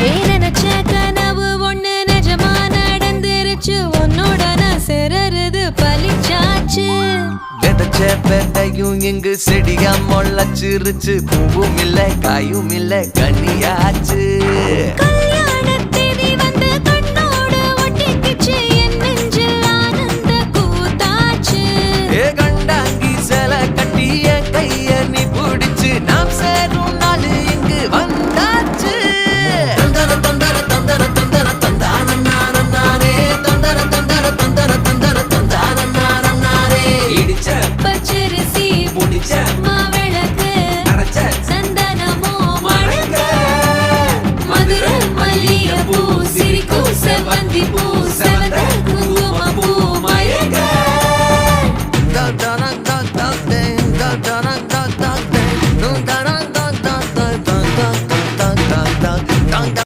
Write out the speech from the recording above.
நினைச்ச கனவு ஒண்ணு நிஜமா நடந்துருச்சு உன்னோட நான் சேரறது பலிச்சாச்சு விதைச்ச விதையும் இங்கு செடியா முளைச்சிருச்சு பூவும் இல்ல காயும் இல்ல கனியாச்சு கல்யாண தேதி வந்து கண்ணோடு ஒட்டிக்கிச்சு என் நெஞ்சில் ஆனந்த கூத்தாச்சு ஏ கண்டாங்கி சில கட்டி என் கைய நீ பிடிச்சு நாம் சேரும் நாள் இங்கு வந்தாச்சு தந்தர தந்தர தந்தர தந்தர தந்தான நானே தந்தர தந்தர தந்தர தந்தர தந்தான நானே இடிச்ச பச்சரிசி முடிச்ச மாவிளக்கு அரைச்ச சந்தனமோ மணக்க மதுரை மல்லிகைப்பூ சிரிக்கும் செவ்வந்தி பூ